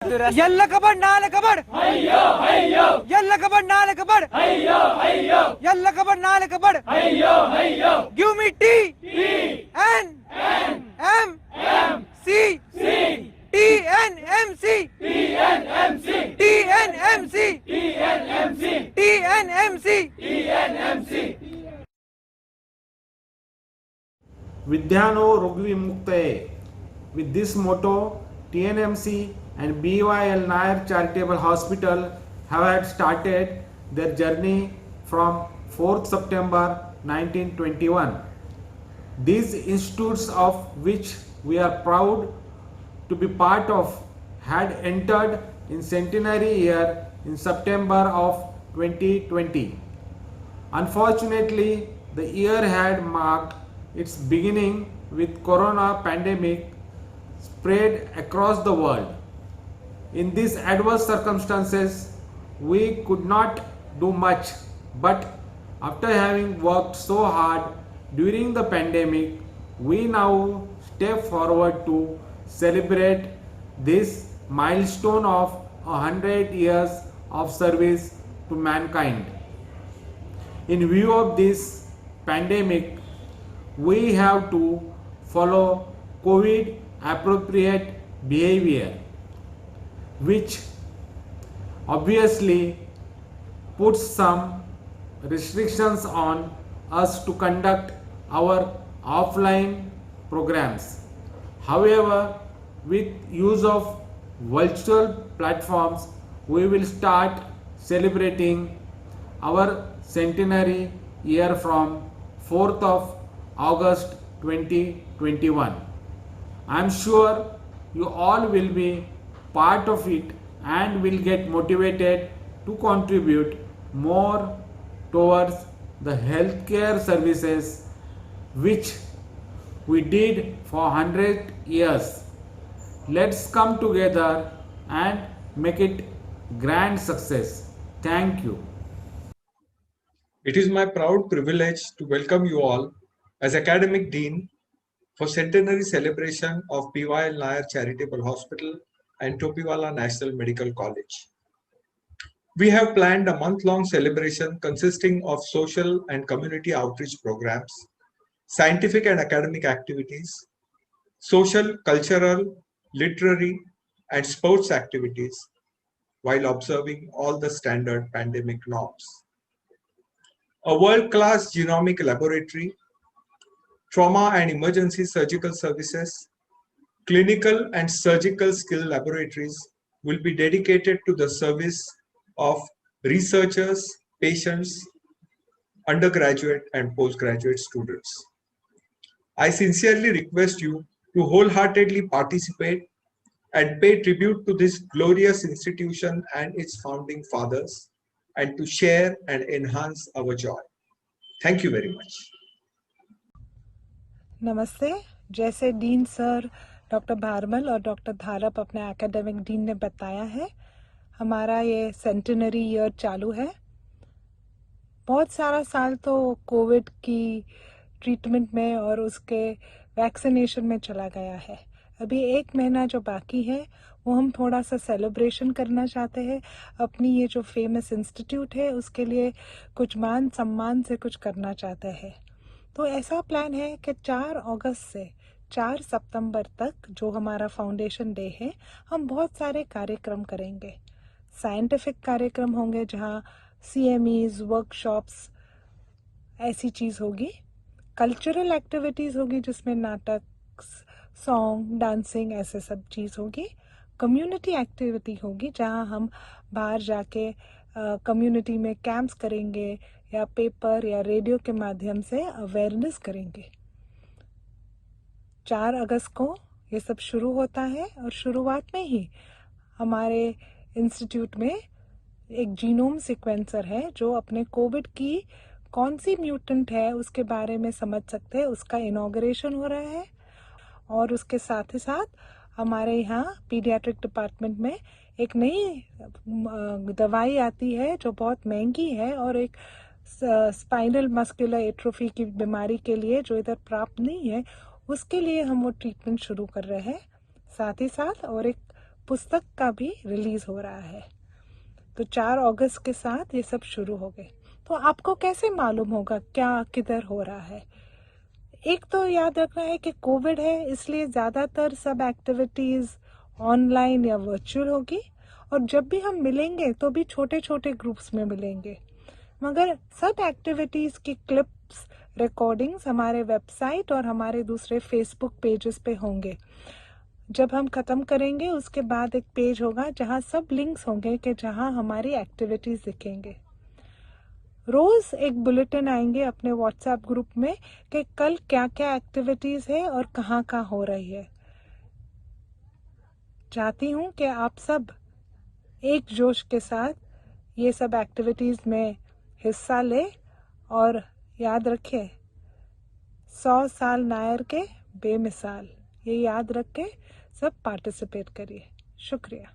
Yalla kabad, nala kabad. Hayyo, hayyo. Yalla kabad, nala kabad. Hayyo, hayyo. Yalla kabad, nala kabad. Hayyo, hayyo. Give me T. T. N. N. M. M. C. C. T. N. M. C. T. N. M. C. T. N. M. C. T. N. M. C. T. N. M. C. T. N. M. C. Vidyano Rogvimuktaye. With this motto, TNMC and BYL Nair Charitable Hospital have had started their journey from 4th September 1921. These institutes, of which we are proud to be part of, had entered in centenary year in September of 2020. Unfortunately, the year had marked its beginning with corona pandemic spread across the world. In these adverse circumstances, we could not do much, but after having worked so hard during the pandemic, we now step forward to celebrate this milestone of 100 years of service to mankind. In view of this pandemic, we have to follow COVID appropriate behavior, which obviously puts some restrictions on us to conduct our offline programs. However, with use of virtual platforms, we will start celebrating our centenary year from 4th of August 2021. I am sure you all will be part of it and will get motivated to contribute more towards the healthcare services which we did for 100 years. Let's come together and make it grand success. Thank you. It is my proud privilege to welcome you all as Academic Dean for centenary celebration of BYL Nair Charitable Hospital and Topiwala National Medical College. We have planned a month-long celebration consisting of social and community outreach programs, scientific and academic activities, social, cultural, literary, and sports activities, while observing all the standard pandemic norms. A world-class genomic laboratory, trauma and emergency surgical services, clinical and surgical skill laboratories will be dedicated to the service of researchers, patients, undergraduate and postgraduate students. I sincerely request you to wholeheartedly participate and pay tribute to this glorious institution and its founding fathers, and to share and enhance our joy. Thank you very much. नमस्ते। जैसे dean sir doctor Bharmal और doctor Dharap अपने academic dean ने बताया है, हमारा ये centenary year चालू है। बहुत सारा साल तो कोविड की ट्रीटमेंट में और उसके वैक्सीनेशन में चला गया है। अभी 1 महीना जो बाकी है वो हम थोड़ा सा सेलिब्रेशन करना चाहते हैं। अपनी ये जो फेमस इंस्टीट्यूट है उसके लिए कुछ मान सम्मान से कुछ करना चाहते हैं। तो ऐसा प्लान है कि 4 अगस्त से 4 सितंबर तक जो हमारा फाउंडेशन डे है, हम बहुत सारे कार्यक्रम करेंगे। साइंटिफिक कार्यक्रम होंगे जहाँ CMEs, वर्कशॉप्स ऐसी चीज़ होगी। कल्चरल एक्टिविटीज़ होगी जिसमें नाटक, सॉन्ग, डांसिंग ऐसे सब चीज़ होगी। कम्युनिटी एक्टिविटी होगी जहाँ हम बाहर जाके कम्युनिटी में कैंप्स करेंगे या पेपर या रेडियो के माध्यम से अवेयरनेस करेंगे। 4 अगस्त को ये सब शुरू होता है और शुरुआत में ही हमारे इंस्टीट्यूट में एक जीनोम सीक्वेंसर है जो अपने कोविड की कौन सी म्यूटेंट है उसके बारे में समझ सकते हैं। उसका इनॉग्रेशन हो रहा है और उसके साथ ही साथ हमारे यहाँ पीडियाट्रिक डिपार्टमेंट में एक नई दवाई आती है जो बहुत महंगी है और एक स्पाइनल मस्कुलर एट्रोफी की बीमारी के लिए जो इधर प्राप्त नहीं है, उसके लिए हम वो ट्रीटमेंट शुरू कर रहे हैं। साथ ही साथ और एक पुस्तक का भी रिलीज हो रहा है। तो 4 अगस्त के साथ ये सब शुरू हो गए। तो आपको कैसे मालूम होगा क्या किधर हो रहा है? एक तो याद रखना है कि कोविड है, इसलिए ज़्यादातर सब एक्टिविटीज़ ऑनलाइन या वर्चुअल होगी, और जब भी हम मिलेंगे तो भी छोटे छोटे ग्रुप्स में मिलेंगे। मगर सब एक्टिविटीज़ की क्लिप्स, रिकॉर्डिंग्स हमारे वेबसाइट और हमारे दूसरे फेसबुक पेजेस पे होंगे। जब हम ख़त्म करेंगे उसके बाद एक पेज होगा जहाँ सब लिंक्स होंगे कि जहाँ हमारी एक्टिविटीज़ दिखेंगे। रोज़ एक बुलेटिन आएंगे अपने व्हाट्सएप ग्रुप में कि कल क्या क्या एक्टिविटीज़ है और कहाँ कहाँ हो रही है। चाहती हूँ कि आप सब एक जोश के साथ ये सब एक्टिविटीज़ में हिस्सा ले, और याद रखें 100 साल नायर के बेमिसाल, ये याद रख के सब पार्टिसिपेट करिए। शुक्रिया।